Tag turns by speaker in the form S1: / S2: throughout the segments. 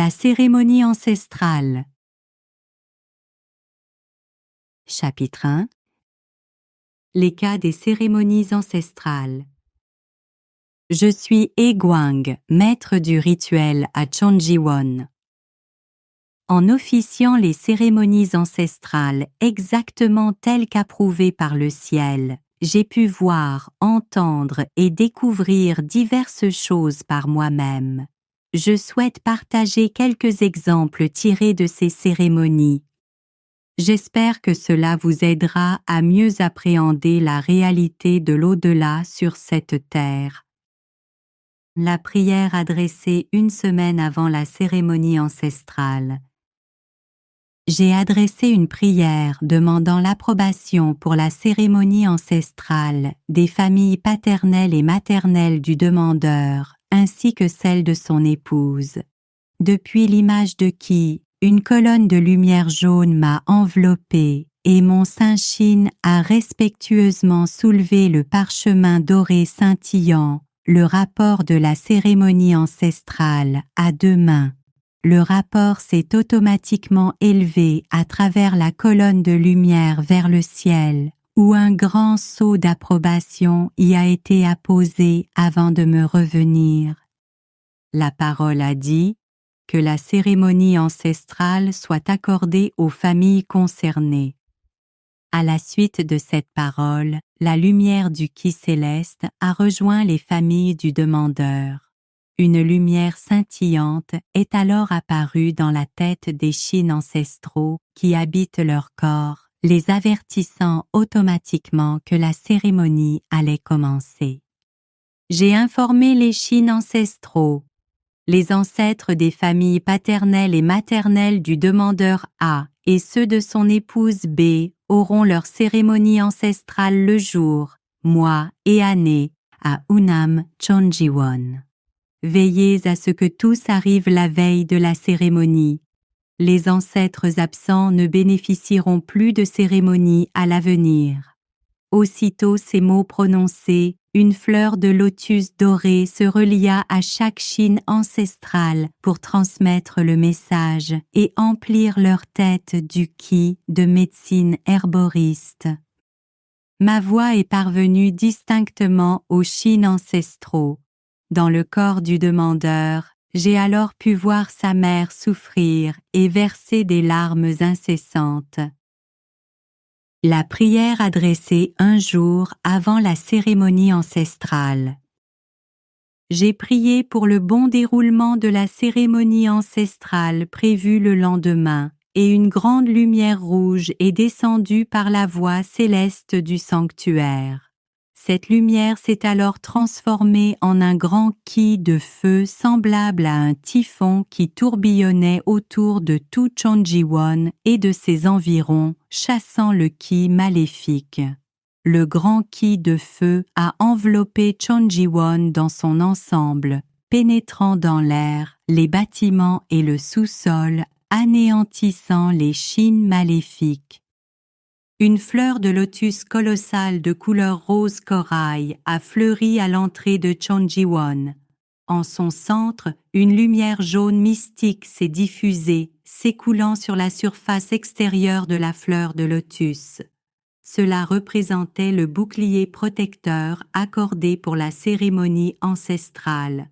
S1: La cérémonie ancestrale. Chapitre 1. Les cas des cérémonies ancestrales. Je suis Guang, maître du rituel à Chonjiwon. En officiant les cérémonies ancestrales exactement telles qu'approuvées par le ciel, j'ai pu voir, entendre et découvrir diverses choses par moi-même. Je souhaite partager quelques exemples tirés de ces cérémonies. J'espère que cela vous aidera à mieux appréhender la réalité de l'au-delà sur cette terre. La prière adressée une semaine avant la cérémonie ancestrale. J'ai adressé une prière demandant l'approbation pour la cérémonie ancestrale des familles paternelles et maternelles du demandeur, ainsi que celle de son épouse. Depuis l'image de Qi, une colonne de lumière jaune m'a enveloppée et mon Saint-Shin a respectueusement soulevé le parchemin doré scintillant, le rapport de la cérémonie ancestrale, à 2 mains. Le rapport s'est automatiquement élevé à travers la colonne de lumière vers le ciel, où un grand sceau d'approbation y a été apposé avant de me revenir. La parole a dit que la cérémonie ancestrale soit accordée aux familles concernées. À la suite de cette parole, la lumière du Qi céleste a rejoint les familles du demandeur. Une lumière scintillante est alors apparue dans la tête des Shin ancestraux qui habitent leur corps, les avertissant automatiquement que la cérémonie allait commencer. J'ai informé les Shin ancestraux. Les ancêtres des familles paternelles et maternelles du demandeur A et ceux de son épouse B auront leur cérémonie ancestrale le jour, mois et année à Unam Chonjiwon. Veillez à ce que tous arrivent la veille de la cérémonie. Les ancêtres absents ne bénéficieront plus de cérémonie à l'avenir. Aussitôt ces mots prononcés, une fleur de lotus dorée se relia à chaque Shin ancestrale pour transmettre le message et emplir leur tête du Qi de médecine herboriste. Ma voix est parvenue distinctement aux Shin ancestraux. Dans le corps du demandeur, j'ai alors pu voir sa mère souffrir et verser des larmes incessantes. La prière adressée un jour avant la cérémonie ancestrale. J'ai prié pour le bon déroulement de la cérémonie ancestrale prévue le lendemain, et une grande lumière rouge est descendue par la voie céleste du sanctuaire. Cette lumière s'est alors transformée en un grand Qi de feu semblable à un typhon qui tourbillonnait autour de tout Chonjiwon et de ses environs, chassant le Qi maléfique. Le grand Qi de feu a enveloppé Chonjiwon dans son ensemble, pénétrant dans l'air, les bâtiments et le sous-sol, anéantissant les Shin maléfiques. Une fleur de lotus colossale de couleur rose corail a fleuri à l'entrée de Chonjiwon. En son centre, une lumière jaune mystique s'est diffusée, s'écoulant sur la surface extérieure de la fleur de lotus. Cela représentait le bouclier protecteur accordé pour la cérémonie ancestrale.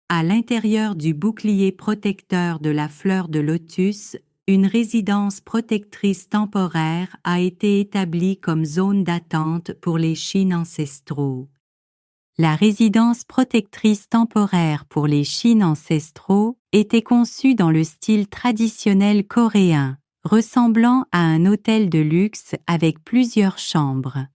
S1: À l'intérieur du bouclier protecteur de la fleur de lotus, une résidence protectrice temporaire a été établie comme zone d'attente pour les Shin ancestraux. La résidence protectrice temporaire pour les Shin ancestraux était conçue dans le style traditionnel coréen, ressemblant à un hôtel de luxe avec plusieurs chambres.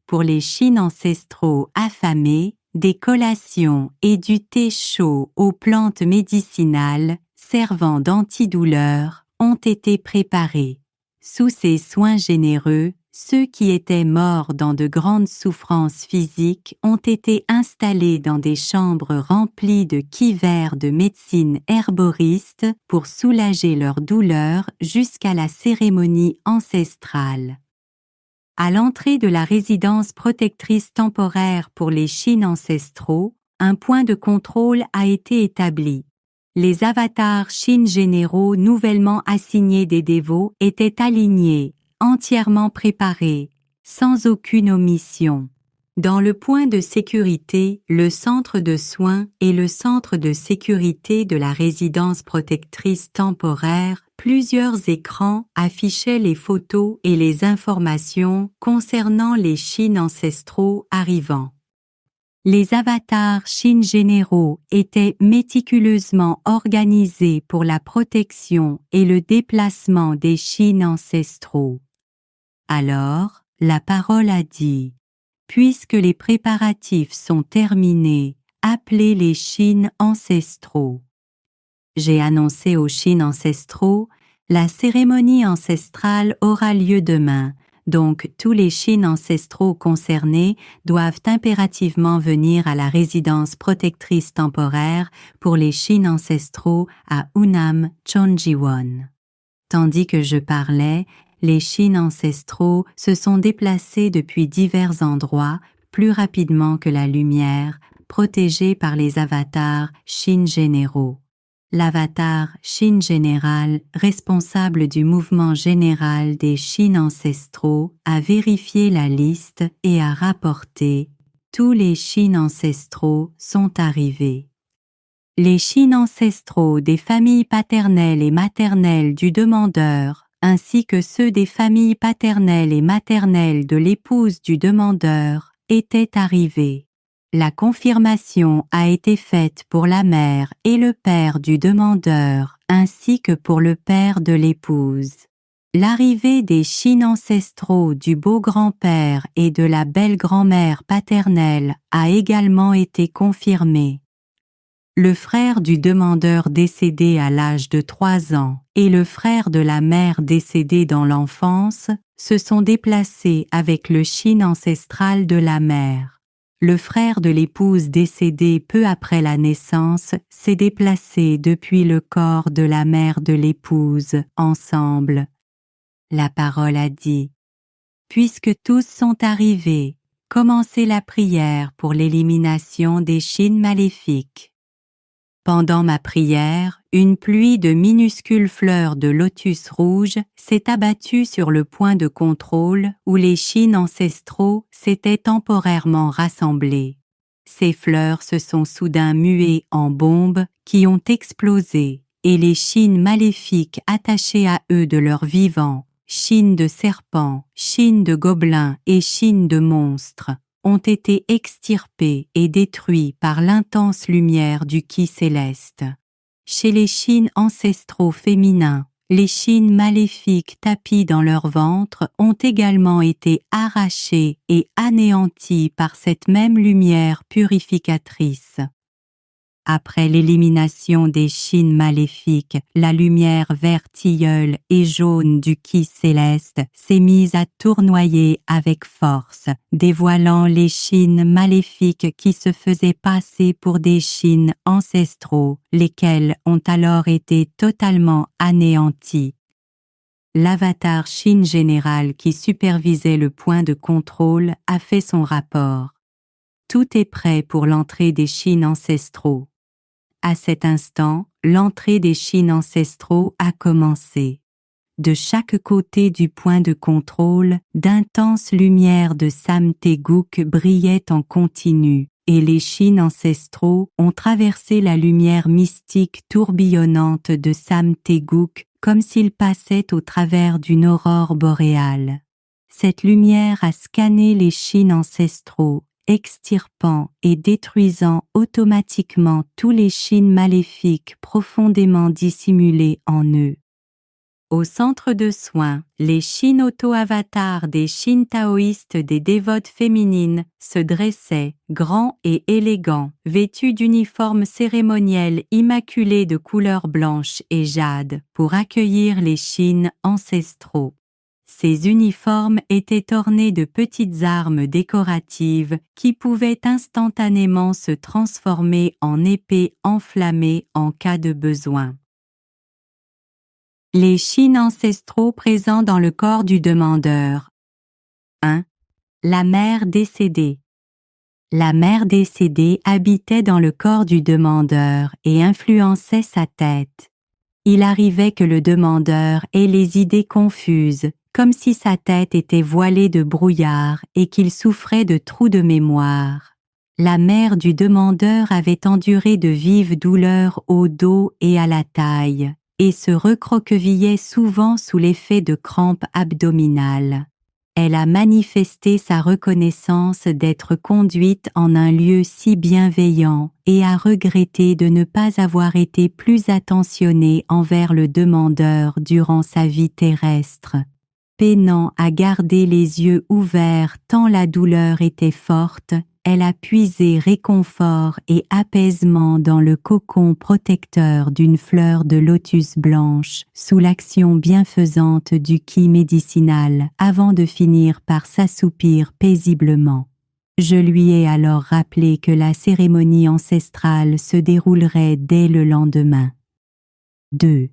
S1: Pour les Shin ancestraux affamés, des collations et du thé chaud aux plantes médicinales servant d'antidouleur ont été préparés. Sous ces soins généreux, ceux qui étaient morts dans de grandes souffrances physiques ont été installés dans des chambres remplies de Qi vert de médecine herboriste pour soulager leurs douleurs jusqu'à la cérémonie ancestrale. À l'entrée de la résidence protectrice temporaire pour les Shin ancestraux, un point de contrôle a été établi. Les avatars Shin généraux nouvellement assignés des dévots étaient alignés, entièrement préparés, sans aucune omission. Dans le point de sécurité, le centre de soins et le centre de sécurité de la résidence protectrice temporaire, plusieurs écrans affichaient les photos et les informations concernant les Shin ancestraux arrivants. Les avatars Shin généraux étaient méticuleusement organisés pour la protection et le déplacement des Shin ancestraux. Alors, la parole a dit: puisque les préparatifs sont terminés, appelez les Shin ancestraux. J'ai annoncé aux Shin ancestraux, la cérémonie ancestrale aura lieu demain, donc tous les Shin ancestraux concernés doivent impérativement venir à la résidence protectrice temporaire pour les Shin ancestraux à Unam Chonjiwon. Tandis que je parlais, les Shin ancestraux se sont déplacés depuis divers endroits plus rapidement que la lumière, protégés par les avatars Shin généraux. L'avatar Shin général, responsable du mouvement général des Shin ancestraux, a vérifié la liste et a rapporté « Tous les Shin ancestraux sont arrivés ». Les Shin ancestraux des familles paternelles et maternelles du demandeur, ainsi que ceux des familles paternelles et maternelles de l'épouse du demandeur, étaient arrivés. La confirmation a été faite pour la mère et le père du demandeur, ainsi que pour le père de l'épouse. L'arrivée des Shin ancestraux du beau-grand-père et de la belle-grand-mère paternelle a également été confirmée. Le frère du demandeur décédé à l'âge de 3 ans et le frère de la mère décédée dans l'enfance se sont déplacés avec le Shin ancestral de la mère. Le frère de l'épouse décédée peu après la naissance s'est déplacé depuis le corps de la mère de l'épouse, ensemble. La parole a dit: puisque tous sont arrivés, commencez la prière pour l'élimination des Shin maléfiques. Pendant ma prière, une pluie de minuscules fleurs de lotus rouge s'est abattue sur le point de contrôle où les Shin ancestraux s'étaient temporairement rassemblés. Ces fleurs se sont soudain muées en bombes qui ont explosé, et les Shin maléfiques attachés à eux de leur vivant, Shin de serpents, Shin de gobelins et Shin de monstres, ont été extirpés et détruits par l'intense lumière du Ki céleste. Chez les Shin ancestraux féminins, les Shin maléfiques tapis dans leur ventre ont également été arrachés et anéantis par cette même lumière purificatrice. Après l'élimination des Shin maléfiques, la lumière vert tilleul et jaune du Ki céleste s'est mise à tournoyer avec force, dévoilant les Shin maléfiques qui se faisaient passer pour des Shin ancestraux, lesquels ont alors été totalement anéantis. L'avatar Shin général qui supervisait le point de contrôle a fait son rapport. Tout est prêt pour l'entrée des Shin ancestraux. À cet instant, l'entrée des Shin ancestraux a commencé. De chaque côté du point de contrôle, d'intenses lumières de Samteguk brillaient en continu, et les Shin ancestraux ont traversé la lumière mystique tourbillonnante de Samteguk comme s'ils passaient au travers d'une aurore boréale. Cette lumière a scanné les Shin ancestraux, extirpant et détruisant automatiquement tous les Shin maléfiques profondément dissimulés en eux. Au centre de soins, les Shin auto-avatars des Shin taoïstes des dévotes féminines se dressaient, grands et élégants, vêtus d'uniformes cérémoniels immaculés de couleur blanche et jade, pour accueillir les Shin ancestraux. Ces uniformes étaient ornés de petites armes décoratives qui pouvaient instantanément se transformer en épées enflammées en cas de besoin. Les Shin ancestraux présents dans le corps du demandeur. 1. La mère décédée. La mère décédée habitait dans le corps du demandeur et influençait sa tête. Il arrivait que le demandeur ait les idées confuses, comme si sa tête était voilée de brouillard et qu'il souffrait de trous de mémoire. La mère du demandeur avait enduré de vives douleurs au dos et à la taille, et se recroquevillait souvent sous l'effet de crampes abdominales. Elle a manifesté sa reconnaissance d'être conduite en un lieu si bienveillant et a regretté de ne pas avoir été plus attentionnée envers le demandeur durant sa vie terrestre. Peinant à garder les yeux ouverts tant la douleur était forte, elle a puisé réconfort et apaisement dans le cocon protecteur d'une fleur de lotus blanche sous l'action bienfaisante du ki médicinal avant de finir par s'assoupir paisiblement. Je lui ai alors rappelé que la cérémonie ancestrale se déroulerait dès le lendemain. 2.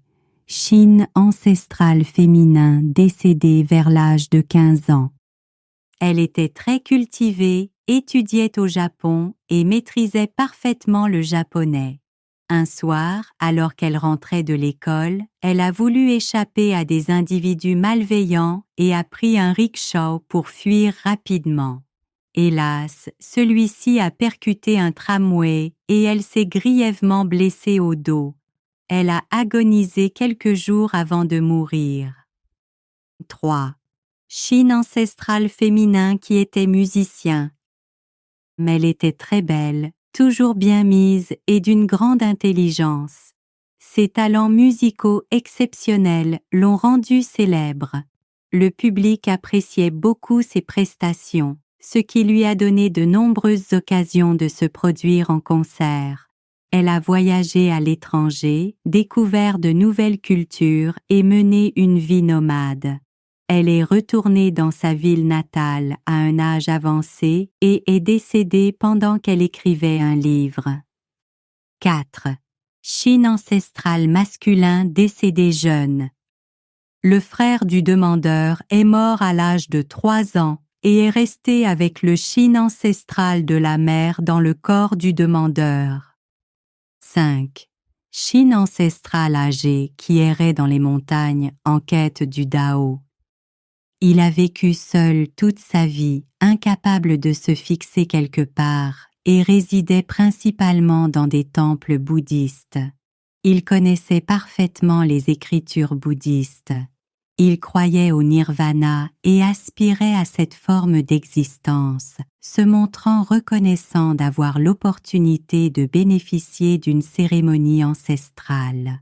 S1: Chine ancestrale féminin décédé vers l'âge de 15 ans. Elle était très cultivée, étudiait au Japon et maîtrisait parfaitement le japonais. Un soir, alors qu'elle rentrait de l'école, elle a voulu échapper à des individus malveillants et a pris un rickshaw pour fuir rapidement. Hélas, celui-ci a percuté un tramway et elle s'est grièvement blessée au dos. Elle a agonisé quelques jours avant de mourir. 3. Chine ancestral féminin qui était musicien. Mais elle était très belle, toujours bien mise et d'une grande intelligence. Ses talents musicaux exceptionnels l'ont rendue célèbre. Le public appréciait beaucoup ses prestations, ce qui lui a donné de nombreuses occasions de se produire en concert. Elle a voyagé à l'étranger, découvert de nouvelles cultures et mené une vie nomade. Elle est retournée dans sa ville natale à un âge avancé et est décédée pendant qu'elle écrivait un livre. 4. Chine ancestrale masculin décédé jeune. Le frère du demandeur est mort à l'âge de 3 ans et est resté avec le Chine ancestral de la mère dans le corps du demandeur. 5. Chine ancestrale âgé qui errait dans les montagnes en quête du Dao. Il a vécu seul toute sa vie, incapable de se fixer quelque part, et résidait principalement dans des temples bouddhistes. Il connaissait parfaitement les écritures bouddhistes. Il croyait au nirvana et aspirait à cette forme d'existence, se montrant reconnaissant d'avoir l'opportunité de bénéficier d'une cérémonie ancestrale.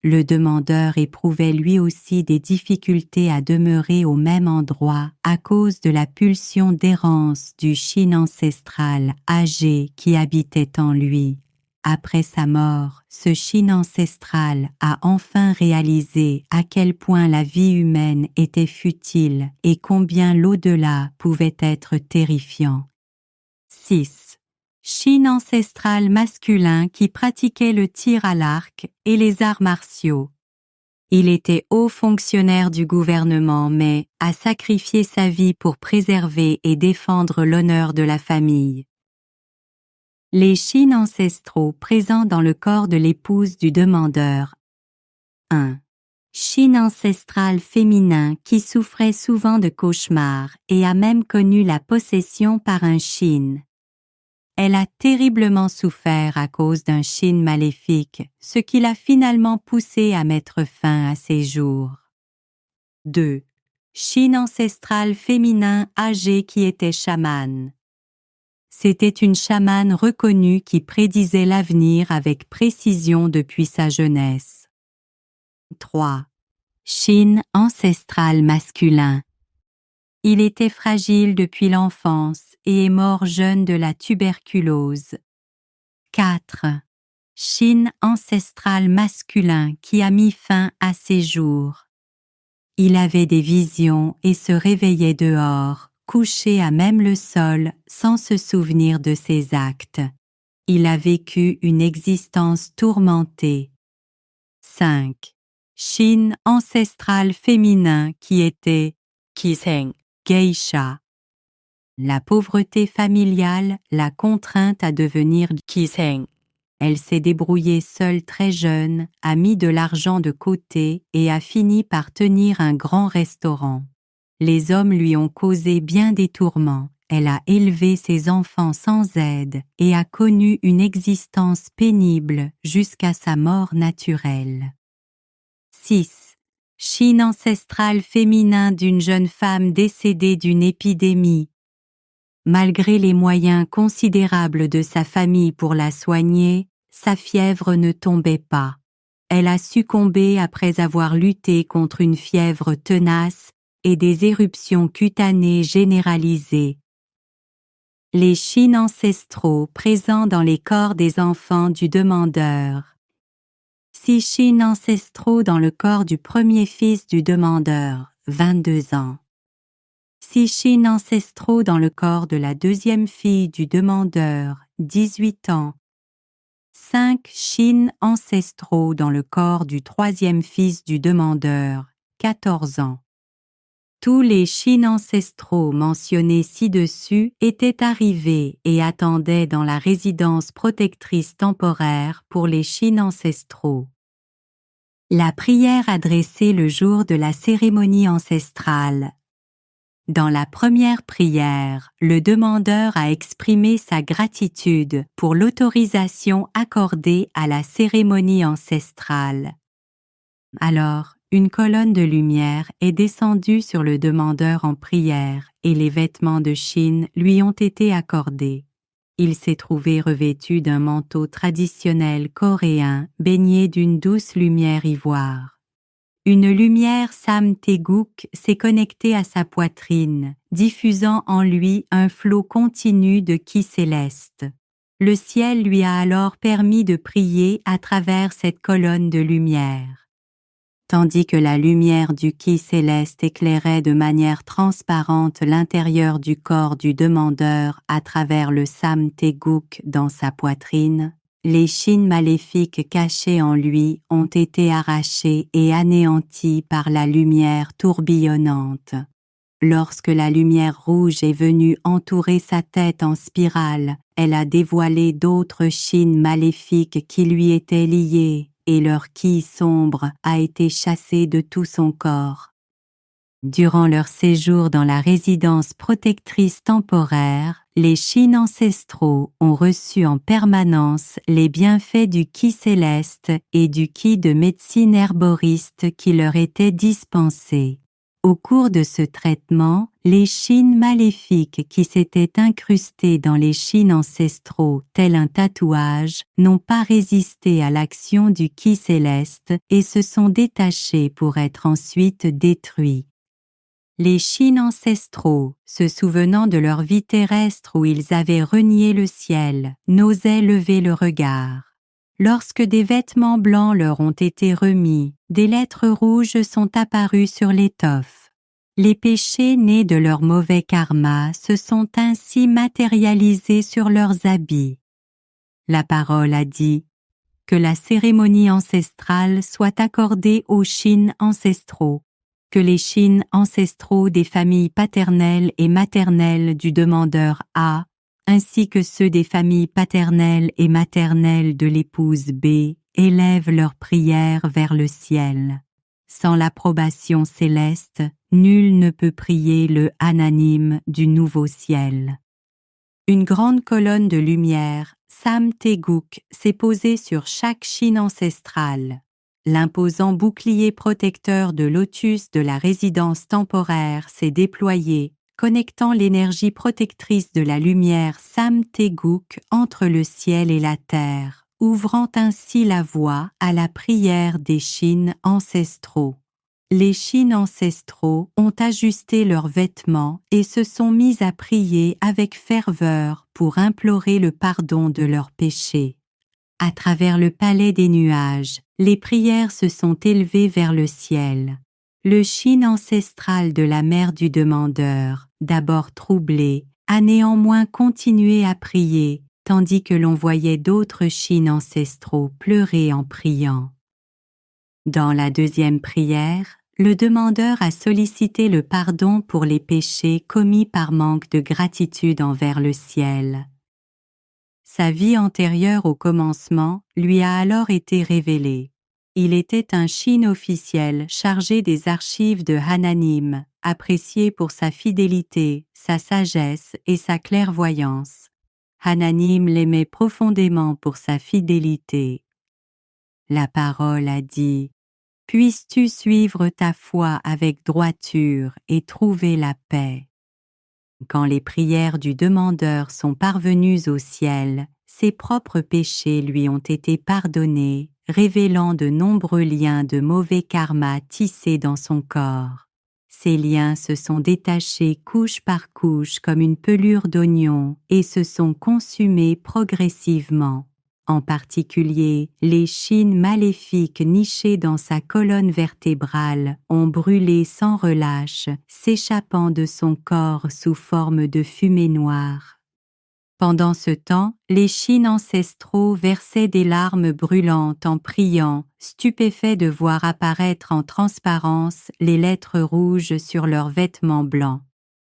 S1: Le demandeur éprouvait lui aussi des difficultés à demeurer au même endroit à cause de la pulsion d'errance du Chine ancestral âgé qui habitait en lui. Après sa mort, ce Chine ancestral a enfin réalisé à quel point la vie humaine était futile et combien l'au-delà pouvait être terrifiant. 6. Chine ancestral masculin qui pratiquait le tir à l'arc et les arts martiaux. Il était haut fonctionnaire du gouvernement mais a sacrifié sa vie pour préserver et défendre l'honneur de la famille. Les Chines ancestraux présents dans le corps de l'épouse du demandeur. 1. Chine ancestrale féminin qui souffrait souvent de cauchemars et a même connu la possession par un Chine. Elle a terriblement souffert à cause d'un Chine maléfique, ce qui l'a finalement poussée à mettre fin à ses jours. 2. Chine ancestrale féminin âgé qui était chamane. C'était une chamane reconnue qui prédisait l'avenir avec précision depuis sa jeunesse. 3. Chine ancestral masculin. Il était fragile depuis l'enfance et est mort jeune de la tuberculose. 4. Chine ancestral masculin qui a mis fin à ses jours. Il avait des visions et se réveillait dehors, couché à même le sol sans se souvenir de ses actes. Il a vécu une existence tourmentée. 5. Chine ancestral féminin qui était Kiseng, geisha. La pauvreté familiale l'a contrainte à devenir 기생. Elle s'est débrouillée seule très jeune, a mis de l'argent de côté et a fini par tenir un grand restaurant. Les hommes lui ont causé bien des tourments. Elle a élevé ses enfants sans aide et a connu une existence pénible jusqu'à sa mort naturelle. 6. Chine ancestrale féminin d'une jeune femme décédée d'une épidémie. Malgré les moyens considérables de sa famille pour la soigner, sa fièvre ne tombait pas. Elle a succombé après avoir lutté contre une fièvre tenace et des éruptions cutanées généralisées. Les chines ancestraux présents dans les corps des enfants du demandeur. 6 chines ancestraux dans le corps du premier fils du demandeur, 22 ans. 6 chines ancestraux dans le corps de la deuxième fille du demandeur, 18 ans. 5 chines ancestraux dans le corps du troisième fils du demandeur, 14 ans. Tous les chines ancestraux mentionnés ci-dessus étaient arrivés et attendaient dans la résidence protectrice temporaire pour les chines ancestraux. La prière adressée le jour de la cérémonie ancestrale. Dans la première prière, le demandeur a exprimé sa gratitude pour l'autorisation accordée à la cérémonie ancestrale. Alors, une colonne de lumière est descendue sur le demandeur en prière et les vêtements de Chine lui ont été accordés. Il s'est trouvé revêtu d'un manteau traditionnel coréen baigné d'une douce lumière ivoire. Une lumière Sam Taeguk s'est connectée à sa poitrine, diffusant en lui un flot continu de ki céleste. Le ciel lui a alors permis de prier à travers cette colonne de lumière. Tandis que la lumière du ki céleste éclairait de manière transparente l'intérieur du corps du demandeur à travers le Sam Taeguk dans sa poitrine, les chines maléfiques cachées en lui ont été arrachées et anéanties par la lumière tourbillonnante. Lorsque la lumière rouge est venue entourer sa tête en spirale, elle a dévoilé d'autres chines maléfiques qui lui étaient liées, et leur ki sombre a été chassé de tout son corps. Durant leur séjour dans la résidence protectrice temporaire, les chines ancestraux ont reçu en permanence les bienfaits du ki céleste et du ki de médecine herboriste qui leur étaient dispensés. Au cours de ce traitement, les chines maléfiques qui s'étaient incrustées dans les chines ancestraux, tel un tatouage, n'ont pas résisté à l'action du ki céleste et se sont détachées pour être ensuite détruits. Les chines ancestraux, se souvenant de leur vie terrestre où ils avaient renié le ciel, n'osaient lever le regard. Lorsque des vêtements blancs leur ont été remis, des lettres rouges sont apparues sur l'étoffe. Les péchés nés de leur mauvais karma se sont ainsi matérialisés sur leurs habits. La parole a dit que la cérémonie ancestrale soit accordée aux chines ancestraux, que les chines ancestraux des familles paternelles et maternelles du demandeur A, ainsi que ceux des familles paternelles et maternelles de l'épouse B, élèvent leurs prières vers le ciel. Sans l'approbation céleste, nul ne peut prier le ananime du nouveau ciel. Une grande colonne de lumière, Sam Taeguk, s'est posée sur chaque chine ancestrale. L'imposant bouclier protecteur de lotus de la résidence temporaire s'est déployé, connectant l'énergie protectrice de la lumière Sam Taeguk entre le ciel et la terre, ouvrant ainsi la voie à la prière des chines ancestraux. Les chines ancestraux ont ajusté leurs vêtements et se sont mis à prier avec ferveur pour implorer le pardon de leurs péchés. À travers le palais des nuages, les prières se sont élevées vers le ciel. Le chine ancestral de la mère du demandeur, d'abord troublé, a néanmoins continué à prier, tandis que l'on voyait d'autres chines ancestraux pleurer en priant. Dans la deuxième prière, Le demandeur a sollicité le pardon pour les péchés commis par manque de gratitude envers le ciel. Sa vie antérieure au commencement lui a alors été révélée. Il était un Shin officiel chargé des archives de Hananim, apprécié pour sa fidélité, sa sagesse et sa clairvoyance. Hananim l'aimait profondément pour sa fidélité. La parole a dit: « Puisses-tu suivre ta foi avec droiture et trouver la paix. » Quand les prières du demandeur sont parvenues au ciel, ses propres péchés lui ont été pardonnés, révélant de nombreux liens de mauvais karma tissés dans son corps. Ces liens se sont détachés couche par couche comme une pelure d'oignon et se sont consumés progressivement. En particulier, les chines maléfiques nichées dans sa colonne vertébrale ont brûlé sans relâche, s'échappant de son corps sous forme de fumée noire. Pendant ce temps, les chines ancestraux versaient des larmes brûlantes en priant, stupéfaits de voir apparaître en transparence les lettres rouges sur leurs vêtements blancs.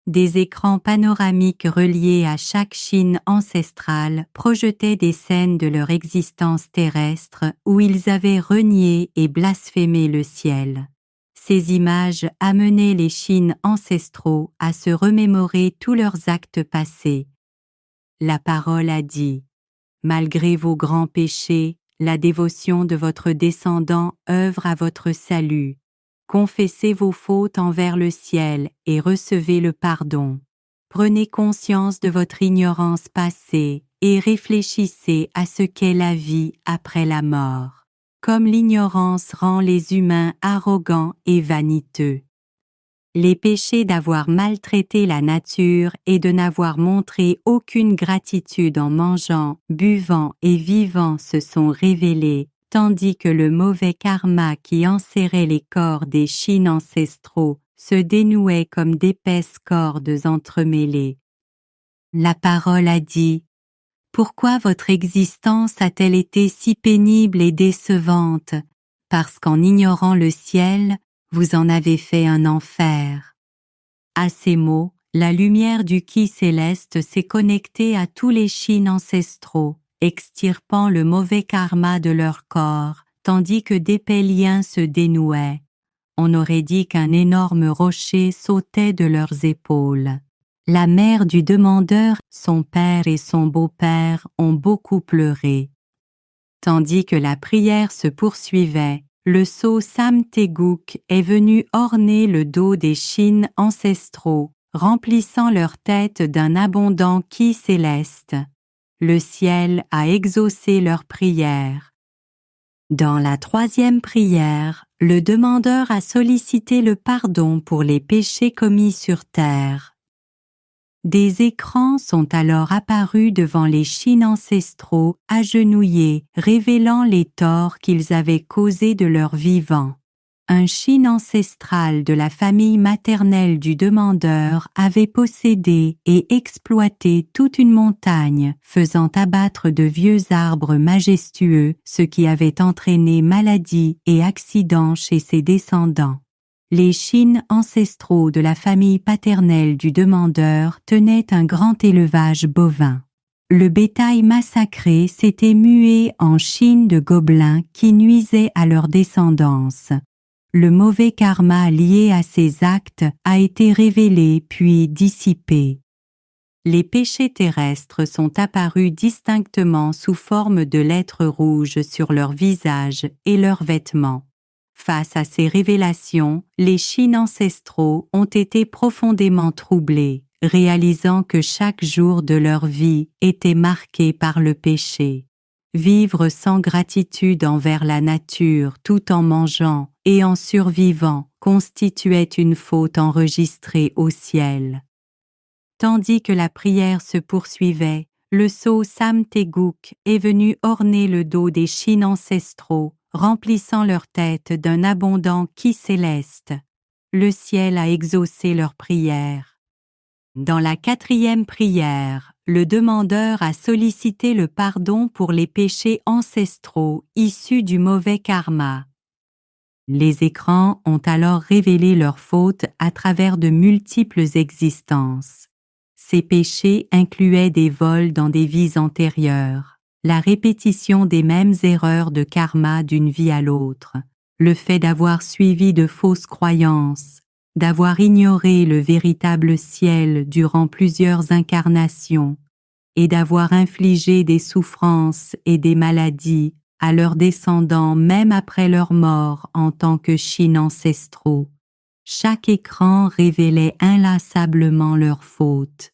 S1: Des écrans panoramiques reliés à chaque chine ancestrale projetaient des scènes de leur existence terrestre où ils avaient renié et blasphémé le ciel. Ces images amenaient les chines ancestraux à se remémorer tous leurs actes passés. La parole a dit: « Malgré vos grands péchés, la dévotion de votre descendant œuvre à votre salut. Confessez vos fautes envers le ciel et recevez le pardon. Prenez conscience de votre ignorance passée et réfléchissez à ce qu'est la vie après la mort. Comme l'ignorance rend les humains arrogants et vaniteux. Les péchés d'avoir maltraité la nature et de n'avoir montré aucune gratitude en mangeant, buvant et vivant se sont révélés, tandis que le mauvais karma qui enserrait les corps des chines ancestraux se dénouait comme d'épaisses cordes entremêlées. La parole a dit: « Pourquoi votre existence a-t-elle été si pénible et décevante? Parce qu'en ignorant le ciel, vous en avez fait un enfer. » À ces mots, la lumière du Ki céleste s'est connectée à tous les chines ancestraux, extirpant le mauvais karma de leur corps, tandis que d'épais liens se dénouaient. On aurait dit qu'un énorme rocher sautait de leurs épaules. La mère du demandeur, son père et son beau-père ont beaucoup pleuré. Tandis que la prière se poursuivait, le sceau Samteguk est venu orner le dos des chines ancestraux, remplissant leur tête d'un abondant Ki céleste. Le ciel a exaucé leur prière. Dans la troisième prière, le demandeur a sollicité le pardon pour les péchés commis sur terre. Des écrans sont alors apparus devant les chines ancestraux agenouillés, révélant les torts qu'ils avaient causés de leur vivant. Un chine ancestral de la famille maternelle du demandeur avait possédé et exploité toute une montagne, faisant abattre de vieux arbres majestueux, ce qui avait entraîné maladies et accidents chez ses descendants. Les chines ancestraux de la famille paternelle du demandeur tenaient un grand élevage bovin. Le bétail massacré s'était mué en chines de gobelins qui nuisaient à leur descendance. Le mauvais karma lié à ces actes a été révélé puis dissipé. Les péchés terrestres sont apparus distinctement sous forme de lettres rouges sur leurs visages et leurs vêtements. Face à ces révélations, les chines ancestraux ont été profondément troublés, réalisant que chaque jour de leur vie était marqué par le péché. Vivre sans gratitude envers la nature tout en mangeant et en survivant constituait une faute enregistrée au ciel. Tandis que la prière se poursuivait, le sceau Samteguk est venu orner le dos des chines ancestraux, remplissant leur tête d'un abondant Ki céleste. Le ciel a exaucé leur prière. Dans la quatrième prière, le demandeur a sollicité le pardon pour les péchés ancestraux issus du mauvais karma. Les écrans ont alors révélé leurs fautes à travers de multiples existences. Ces péchés incluaient des vols dans des vies antérieures, la répétition des mêmes erreurs de karma d'une vie à l'autre, le fait d'avoir suivi de fausses croyances, d'avoir ignoré le véritable ciel durant plusieurs incarnations et d'avoir infligé des souffrances et des maladies à leurs descendants même après leur mort en tant que Shin ancestraux. Chaque écran révélait inlassablement leurs fautes.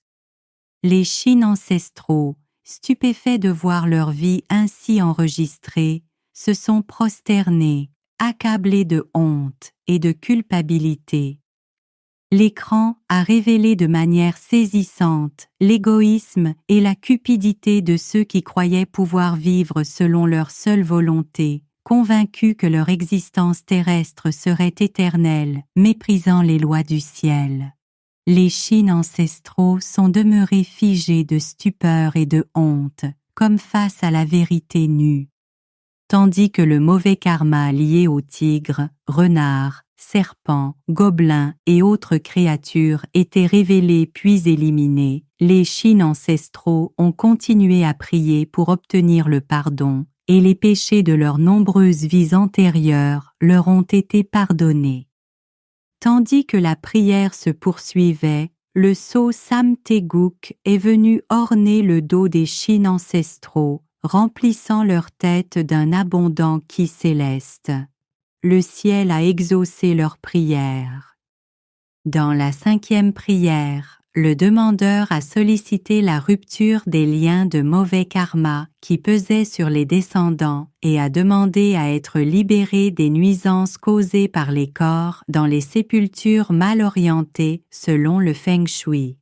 S1: Les Shin ancestraux, stupéfaits de voir leur vie ainsi enregistrée, se sont prosternés, accablés de honte et de culpabilité. L'écran a révélé de manière saisissante l'égoïsme et la cupidité de ceux qui croyaient pouvoir vivre selon leur seule volonté, convaincus que leur existence terrestre serait éternelle, méprisant les lois du ciel. Les Shin ancestraux sont demeurés figés de stupeur et de honte, comme face à la vérité nue. Tandis que le mauvais karma lié aux tigres, renards, serpents, gobelins et autres créatures était révélé puis éliminé, les Shin ancestraux ont continué à prier pour obtenir le pardon, et les péchés de leurs nombreuses vies antérieures leur ont été pardonnés. Tandis que la prière se poursuivait, le sceau Samteguk est venu orner le dos des Shin ancestraux, remplissant leur tête d'un abondant ki céleste. Le ciel a exaucé leur prière. Dans la 5e prière, le demandeur a sollicité la rupture des liens de mauvais karma qui pesaient sur les descendants et a demandé à être libéré des nuisances causées par les corps dans les sépultures mal orientées selon le Feng Shui.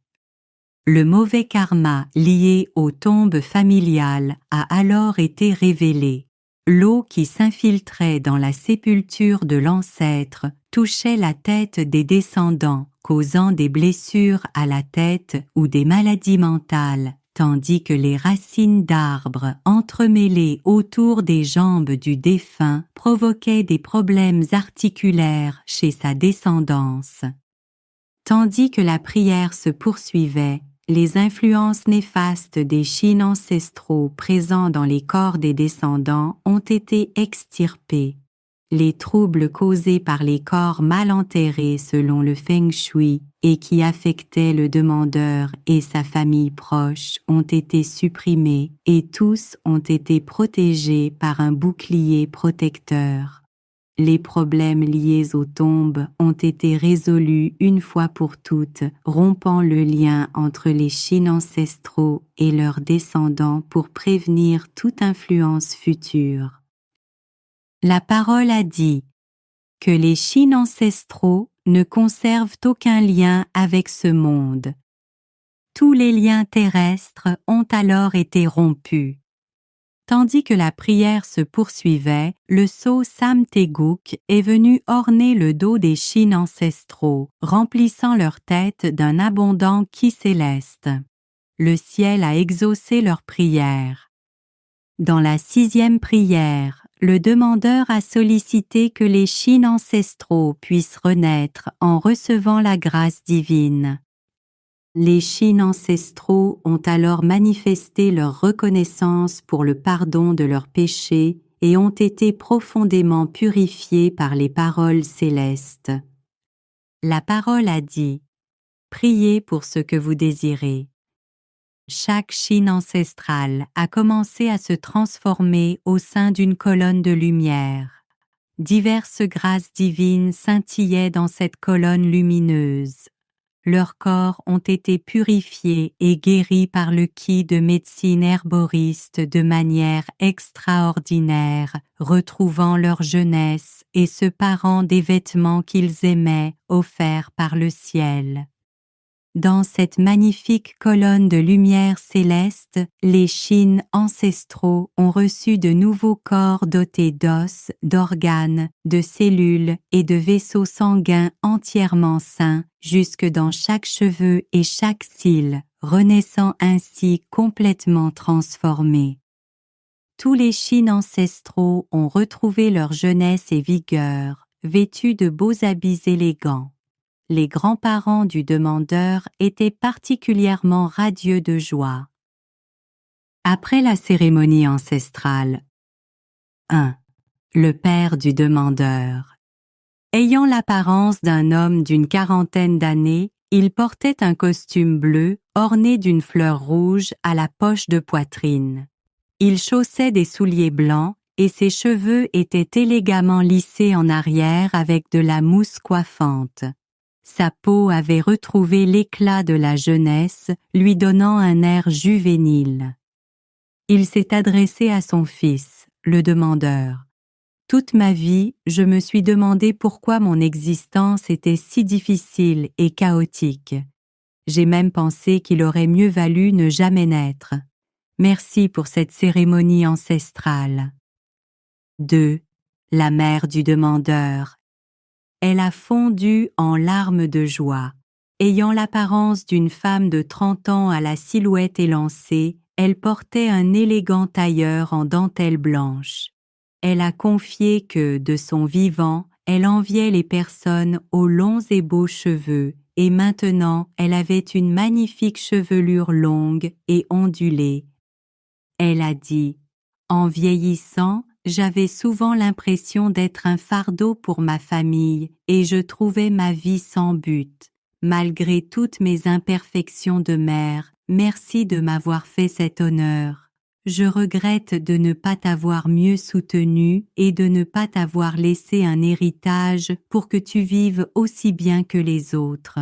S1: Le mauvais karma lié aux tombes familiales a alors été révélé. L'eau qui s'infiltrait dans la sépulture de l'ancêtre touchait la tête des descendants, causant des blessures à la tête ou des maladies mentales, tandis que les racines d'arbres entremêlées autour des jambes du défunt provoquaient des problèmes articulaires chez sa descendance. Tandis que la prière se poursuivait, les influences néfastes des Shin ancestraux présents dans les corps des descendants ont été extirpés. Les troubles causés par les corps mal enterrés selon le Feng Shui et qui affectaient le demandeur et sa famille proche ont été supprimés et tous ont été protégés par un bouclier protecteur. Les problèmes liés aux tombes ont été résolus une fois pour toutes, rompant le lien entre les Shin ancestraux et leurs descendants pour prévenir toute influence future. La parole a dit que les Shin ancestraux ne conservent aucun lien avec ce monde. Tous les liens terrestres ont alors été rompus. Tandis que la prière se poursuivait, le sceau Samteguk est venu orner le dos des Shin ancestraux, remplissant leur tête d'un abondant ki céleste. Le ciel a exaucé leur prière. Dans la 6e prière, le demandeur a sollicité que les Shin ancestraux puissent renaître en recevant la grâce divine. Les Shin ancestraux ont alors manifesté leur reconnaissance pour le pardon de leurs péchés et ont été profondément purifiés par les paroles célestes. La parole a dit « Priez pour ce que vous désirez ». Chaque Shin ancestral a commencé à se transformer au sein d'une colonne de lumière. Diverses grâces divines scintillaient dans cette colonne lumineuse. Leurs corps ont été purifiés et guéris par le ki de médecine herboriste de manière extraordinaire, retrouvant leur jeunesse et se parant des vêtements qu'ils aimaient, offerts par le ciel. Dans cette magnifique colonne de lumière céleste, les Shin ancestraux ont reçu de nouveaux corps dotés d'os, d'organes, de cellules et de vaisseaux sanguins entièrement sains, jusque dans chaque cheveu et chaque cil, renaissant ainsi complètement transformés. Tous les Shin ancestraux ont retrouvé leur jeunesse et vigueur, vêtus de beaux habits élégants. Les grands-parents du demandeur étaient particulièrement radieux de joie. Après la cérémonie ancestrale. 1. Le père du demandeur. Ayant l'apparence d'un homme d'une quarantaine d'années, il portait un costume bleu orné d'une fleur rouge à la poche de poitrine. Il chaussait des souliers blancs et ses cheveux étaient élégamment lissés en arrière avec de la mousse coiffante. Sa peau avait retrouvé l'éclat de la jeunesse, lui donnant un air juvénile. Il s'est adressé à son fils, le demandeur. Toute ma vie, je me suis demandé pourquoi mon existence était si difficile et chaotique. J'ai même pensé qu'il aurait mieux valu ne jamais naître. Merci pour cette cérémonie ancestrale. 2. La mère du demandeur. Elle a fondu en larmes de joie. Ayant l'apparence d'une femme de 30 ans à la silhouette élancée, elle portait un élégant tailleur en dentelle blanche. Elle a confié que, de son vivant, elle enviait les personnes aux longs et beaux cheveux, et maintenant elle avait une magnifique chevelure longue et ondulée. Elle a dit « En vieillissant, j'avais souvent l'impression d'être un fardeau pour ma famille et je trouvais ma vie sans but. Malgré toutes mes imperfections de mère, merci de m'avoir fait cet honneur. Je regrette de ne pas t'avoir mieux soutenue et de ne pas t'avoir laissé un héritage pour que tu vives aussi bien que les autres. »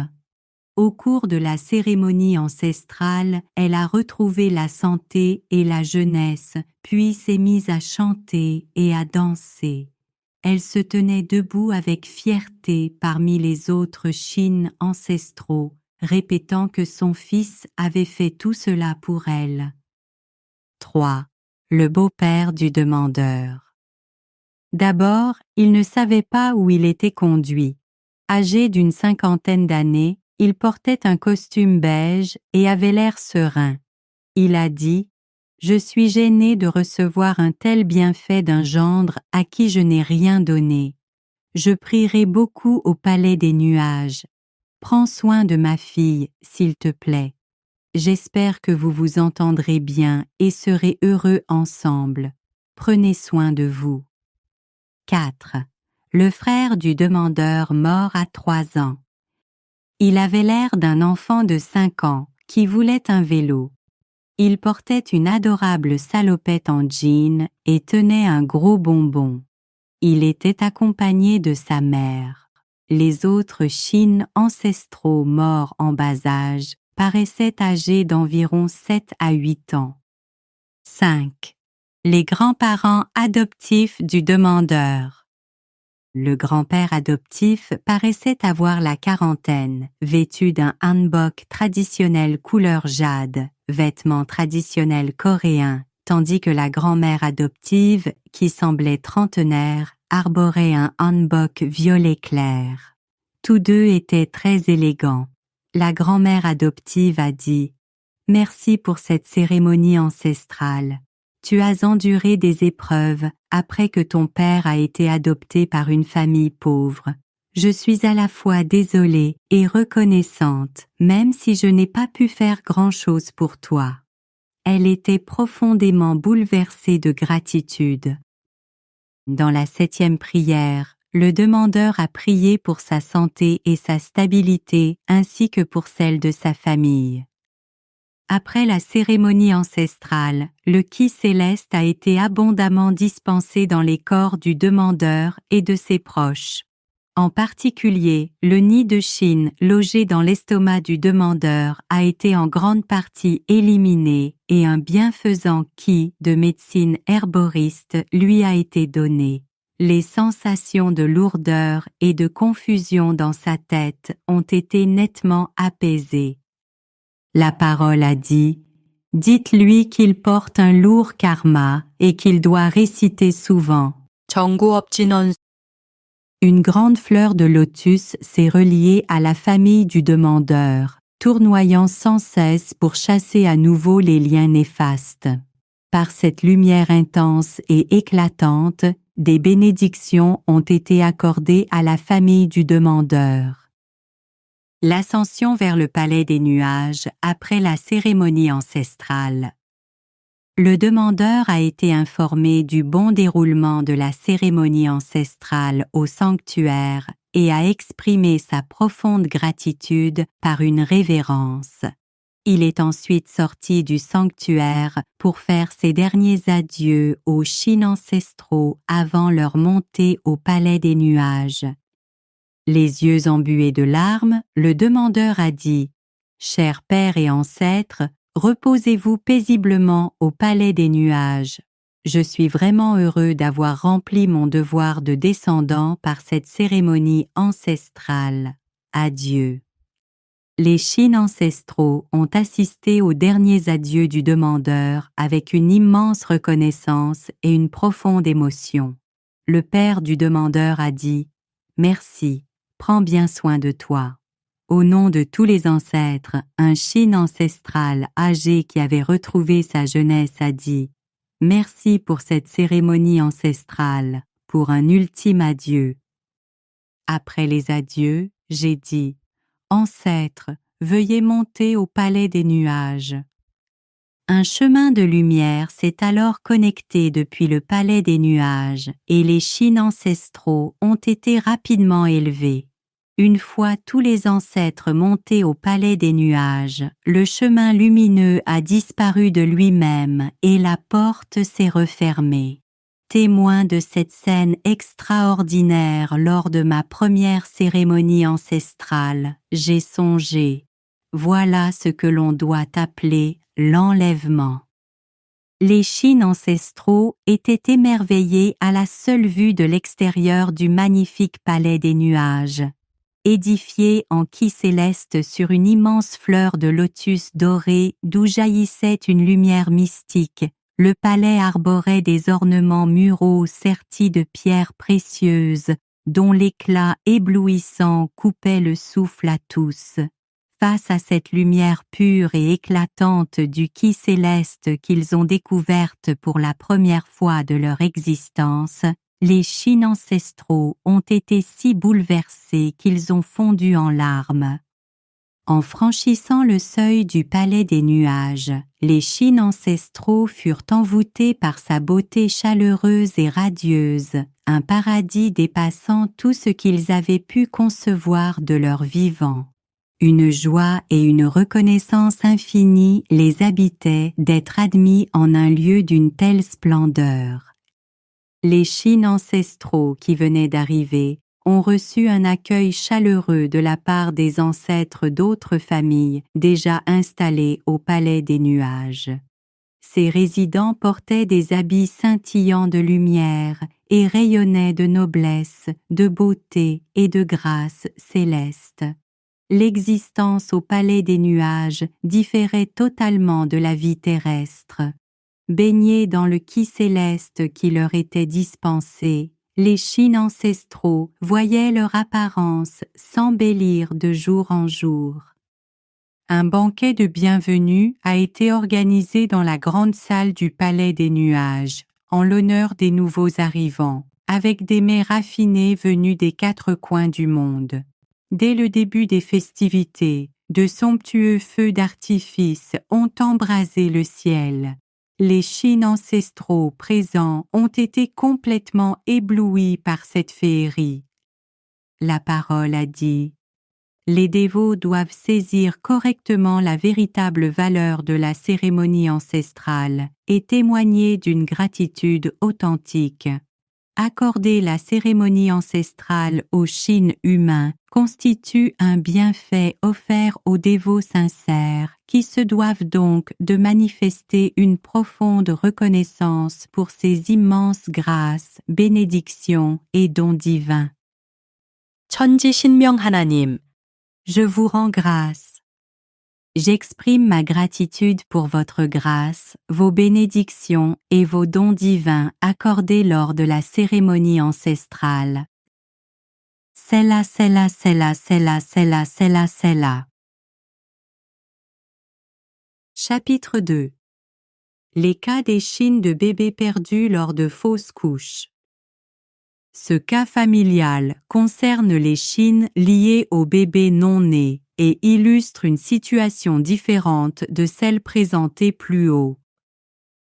S1: Au cours de la cérémonie ancestrale, elle a retrouvé la santé et la jeunesse, puis s'est mise à chanter et à danser. Elle se tenait debout avec fierté parmi les autres Shin ancestraux, répétant que son fils avait fait tout cela pour elle. 3. Le beau-père du demandeur. D'abord, il ne savait pas où il était conduit. Âgé d'une 50aine d'années, il portait un costume beige et avait l'air serein. Il a dit « Je suis gêné de recevoir un tel bienfait d'un gendre à qui je n'ai rien donné. Je prierai beaucoup au palais des nuages. Prends soin de ma fille, s'il te plaît. J'espère que vous vous entendrez bien et serez heureux ensemble. Prenez soin de vous. » 4. Le frère du demandeur mort à 3 ans. Il avait l'air d'un enfant de 5 ans qui voulait un vélo. Il portait une adorable salopette en jean et tenait un gros bonbon. Il était accompagné de sa mère. Les autres Shin ancestraux morts en bas âge paraissaient âgés d'environ 7 à 8 ans. 5. Les grands-parents adoptifs du demandeur. Le grand-père adoptif paraissait avoir la quarantaine, vêtu d'un hanbok traditionnel couleur jade, vêtement traditionnel coréen, tandis que la grand-mère adoptive, qui semblait trentenaire, arborait un hanbok violet clair. Tous deux étaient très élégants. La grand-mère adoptive a dit « Merci pour cette cérémonie ancestrale. Tu as enduré des épreuves après que ton père a été adopté par une famille pauvre. Je suis à la fois désolée et reconnaissante, même si je n'ai pas pu faire grand-chose pour toi. » Elle était profondément bouleversée de gratitude. Dans la 7e prière, le demandeur a prié pour sa santé et sa stabilité ainsi que pour celle de sa famille. Après la cérémonie ancestrale, le ki céleste a été abondamment dispensé dans les corps du demandeur et de ses proches. En particulier, le nid de Shin logé dans l'estomac du demandeur a été en grande partie éliminé et un bienfaisant ki de médecine herboriste lui a été donné. Les sensations de lourdeur et de confusion dans sa tête ont été nettement apaisées. La parole a dit « Dites-lui qu'il porte un lourd karma et qu'il doit réciter souvent. » Une grande fleur de lotus s'est reliée à la famille du demandeur, tournoyant sans cesse pour chasser à nouveau les liens néfastes. Par cette lumière intense et éclatante, des bénédictions ont été accordées à la famille du demandeur. L'ascension vers le palais des nuages après la cérémonie ancestrale. Le demandeur a été informé du bon déroulement de la cérémonie ancestrale au sanctuaire et a exprimé sa profonde gratitude par une révérence. Il est ensuite sorti du sanctuaire pour faire ses derniers adieux aux Shin ancestraux avant leur montée au palais des nuages. Les yeux embués de larmes, le demandeur a dit « Chers pères et ancêtres, reposez-vous paisiblement au palais des nuages. Je suis vraiment heureux d'avoir rempli mon devoir de descendant par cette cérémonie ancestrale. Adieu. » Les Shin ancestraux ont assisté aux derniers adieux du demandeur avec une immense reconnaissance et une profonde émotion. Le père du demandeur a dit « Merci, prends bien soin de toi. » Au nom de tous les ancêtres, un Shin ancestral âgé qui avait retrouvé sa jeunesse a dit « Merci pour cette cérémonie ancestrale, pour un ultime adieu. » Après les adieux, j'ai dit « Ancêtres, veuillez monter au palais des nuages. » Un chemin de lumière s'est alors connecté depuis le palais des nuages et les Shin ancestraux ont été rapidement élevés. Une fois tous les ancêtres montés au palais des nuages, le chemin lumineux a disparu de lui-même et la porte s'est refermée. Témoin de cette scène extraordinaire lors de ma première cérémonie ancestrale, j'ai songé, voilà ce que l'on doit appeler l'enlèvement. Les Shin ancestraux étaient émerveillés à la seule vue de l'extérieur du magnifique palais des nuages. Édifié en qui céleste sur une immense fleur de lotus dorée d'où jaillissait une lumière mystique, le palais arborait des ornements muraux sertis de pierres précieuses, dont l'éclat éblouissant coupait le souffle à tous. Face à cette lumière pure et éclatante du qui céleste qu'ils ont découverte pour la première fois de leur existence, les Shin ancestraux ont été si bouleversés qu'ils ont fondu en larmes. En franchissant le seuil du palais des nuages, les Shin ancestraux furent envoûtés par sa beauté chaleureuse et radieuse, un paradis dépassant tout ce qu'ils avaient pu concevoir de leur vivant. Une joie et une reconnaissance infinie les habitaient d'être admis en un lieu d'une telle splendeur. Les Shin ancestraux qui venaient d'arriver ont reçu un accueil chaleureux de la part des ancêtres d'autres familles déjà installées au palais des nuages. Ces résidents portaient des habits scintillants de lumière et rayonnaient de noblesse, de beauté et de grâce céleste. L'existence au palais des nuages différait totalement de la vie terrestre. Baignés dans le qui céleste qui leur était dispensé, les Shin ancestraux voyaient leur apparence s'embellir de jour en jour. Un banquet de bienvenue a été organisé dans la grande salle du palais des nuages, en l'honneur des nouveaux arrivants, avec des mets raffinés venus des quatre coins du monde. Dès le début des festivités, de somptueux feux d'artifice ont embrasé le ciel. Les Shin ancestraux présents ont été complètement éblouis par cette féerie. La parole a dit « Les dévots doivent saisir correctement la véritable valeur de la cérémonie ancestrale et témoigner d'une gratitude authentique. Accorder la cérémonie ancestrale aux Shin humains constitue un bienfait offert aux dévots sincères qui se doivent donc de manifester une profonde reconnaissance pour ces immenses grâces, bénédictions et dons divins. 천지신명 하나님, je vous rends grâce. J'exprime ma gratitude pour votre grâce, vos bénédictions et vos dons divins accordés lors de la cérémonie ancestrale. Selah, Selah, Selah, Selah, Selah, Selah, Selah. Chapitre 2. Les cas des Shin de bébés perdus lors de fausses couches. Ce cas familial concerne les chines liées aux bébés non-nés et illustre une situation différente de celle présentée plus haut.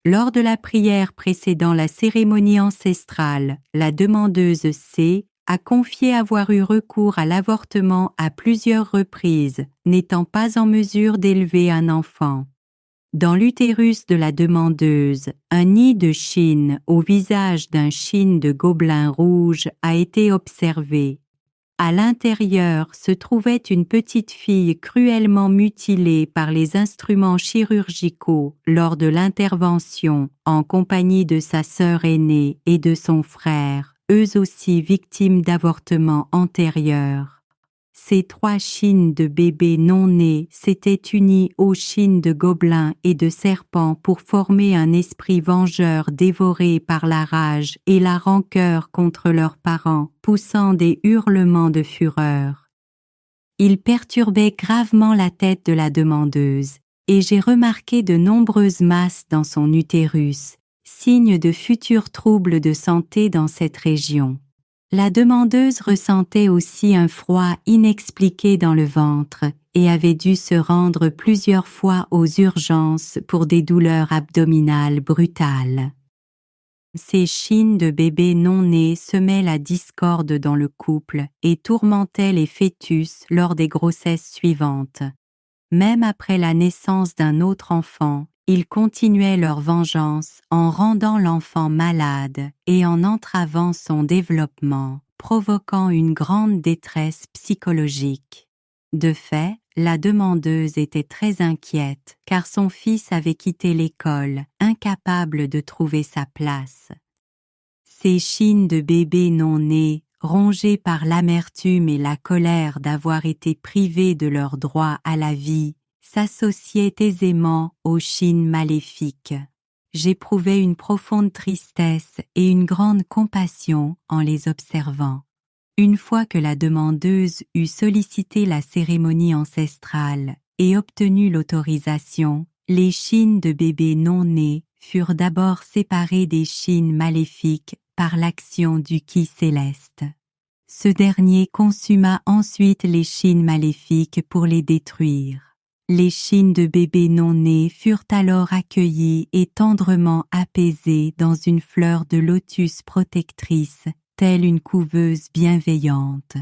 S1: Lors de la prière précédant la cérémonie ancestrale, la demandeuse C a confié avoir eu recours à l'avortement à plusieurs reprises, n'étant pas en mesure d'élever un enfant. Dans l'utérus de la demandeuse, un nid de chine au visage d'un chine de gobelin rouge a été observé. À l'intérieur se trouvait une petite fille cruellement mutilée par les instruments chirurgicaux lors de l'intervention en compagnie de sa sœur aînée et de son frère, eux aussi victimes d'avortements antérieurs. Ces 3 chines de bébés non-nés s'étaient unies aux chines de gobelins et de serpents pour former un esprit vengeur dévoré par la rage et la rancœur contre leurs parents, poussant des hurlements de fureur. Ils perturbaient gravement la tête de la demandeuse, et j'ai remarqué de nombreuses masses dans son utérus, signe de futurs troubles de santé dans cette région. La demandeuse ressentait aussi un froid inexpliqué dans le ventre et avait dû se rendre plusieurs fois aux urgences pour des douleurs abdominales brutales. Ces chines de bébés non-nés semaient la discorde dans le couple et tourmentaient les fœtus lors des grossesses suivantes. Même après la naissance d'un autre enfant, ils continuaient leur vengeance en rendant l'enfant malade et en entravant son développement, provoquant une grande détresse psychologique. De fait, la demandeuse était très inquiète car son fils avait quitté l'école, incapable de trouver sa place. Ces chines de bébés non-nés, rongés par l'amertume et la colère d'avoir été privés de leur droit à la vie, s'associaient aisément aux chines maléfiques. J'éprouvais une profonde tristesse et une grande compassion en les observant. Une fois que la demandeuse eut sollicité la cérémonie ancestrale et obtenu l'autorisation, les chines de bébés non-nés furent d'abord séparées des chines maléfiques par l'action du Ki céleste. Ce dernier consuma ensuite les chines maléfiques pour les détruire. Les chines de bébés non-nés furent alors accueillies et tendrement apaisées dans une fleur de lotus protectrice, telle une couveuse bienveillante.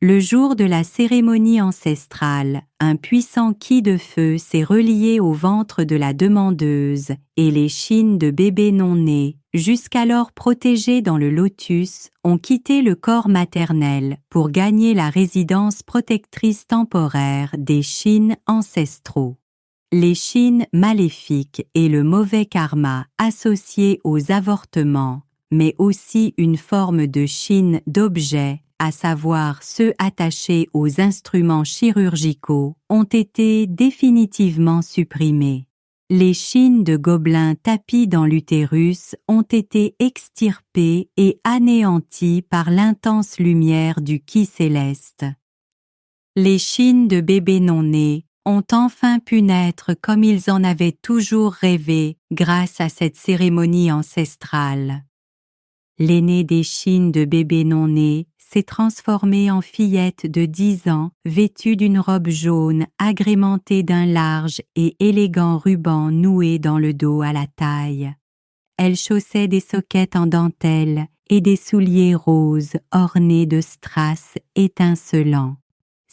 S1: Le jour de la cérémonie ancestrale, un puissant ki de feu s'est relié au ventre de la demandeuse et les chines de bébés non-nés, jusqu'alors protégées dans le lotus, ont quitté le corps maternel pour gagner la résidence protectrice temporaire des chines ancestraux. Les chines maléfiques et le mauvais karma associés aux avortements, mais aussi une forme de chine d'objet, à savoir ceux attachés aux instruments chirurgicaux, ont été définitivement supprimés. Les chines de gobelins tapis dans l'utérus ont été extirpées et anéanties par l'intense lumière du Ki céleste. Les chines de bébés non-nés ont enfin pu naître comme ils en avaient toujours rêvé grâce à cette cérémonie ancestrale. L'aînée des chines de bébés non-nés s'est transformée en fillette de 10 ans, vêtue d'une robe jaune agrémentée d'un large et élégant ruban noué dans le dos à la taille. Elle chaussait des soquettes en dentelle et des souliers roses ornés de strass étincelants.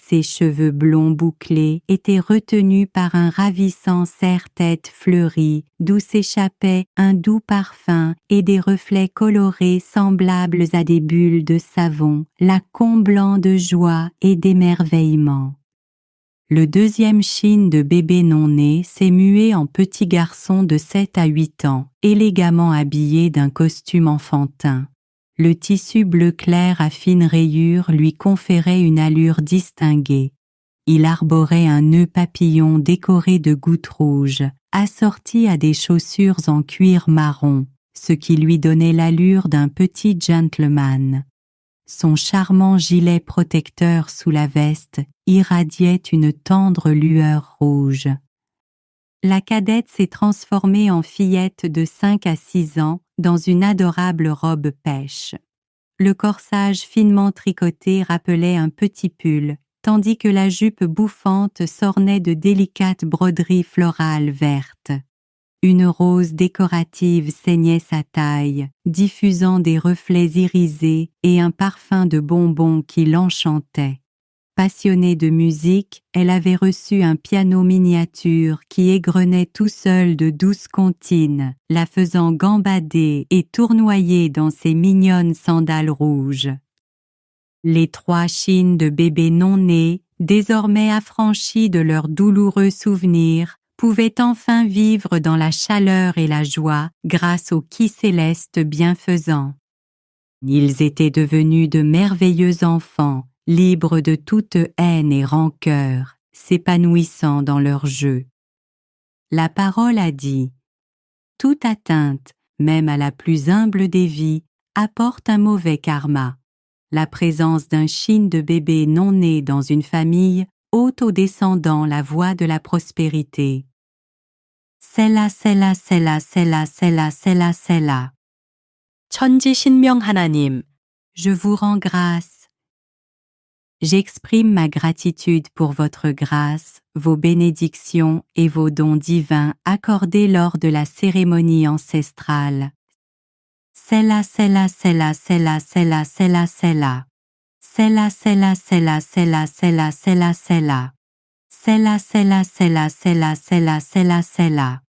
S1: Ses cheveux blonds bouclés étaient retenus par un ravissant serre-tête fleuri d'où s'échappait un doux parfum et des reflets colorés semblables à des bulles de savon, la comblant de joie et d'émerveillement. Le deuxième chine de bébé non-né s'est mué en petit garçon de 7 à 8 ans, élégamment habillé d'un costume enfantin. Le tissu bleu clair à fines rayures lui conférait une allure distinguée. Il arborait un nœud papillon décoré de gouttes rouges, assorti à des chaussures en cuir marron, ce qui lui donnait l'allure d'un petit gentleman. Son charmant gilet protecteur sous la veste irradiait une tendre lueur rouge. La cadette s'est transformée en fillette de 5 à 6 ans dans une adorable robe pêche. Le corsage finement tricoté rappelait un petit pull, tandis que la jupe bouffante s'ornait de délicates broderies florales vertes. Une rose décorative ceignait sa taille, diffusant des reflets irisés et un parfum de bonbons qui l'enchantait. Passionnée de musique, elle avait reçu un piano miniature qui égrenait tout seul de douces comptines, la faisant gambader et tournoyer dans ses mignonnes sandales rouges. Les 3 chines de bébés non-nés, désormais affranchis de leurs douloureux souvenirs, pouvaient enfin vivre dans la chaleur et la joie grâce au Qui céleste bienfaisant. Ils étaient devenus de merveilleux enfants, libres de toute haine et rancœur, s'épanouissant dans leur jeu. La parole a dit « Toute atteinte, même à la plus humble des vies, apporte un mauvais karma. La présence d'un chine de bébé non né dans une famille ôte aux descendants la voie de la prospérité. Selah, selah, selah, selah, selah, selah, selah.
S2: 천지신명 하나님,
S1: Je vous rends grâce. J'exprime ma gratitude pour votre grâce, vos bénédictions et vos dons divins accordés lors de la cérémonie ancestrale. Selah, selah, selah, selah, selah, selah, selah. Selah, selah, selah, selah, selah, selah, selah. Selah, selah, selah, selah, selah, selah, selah.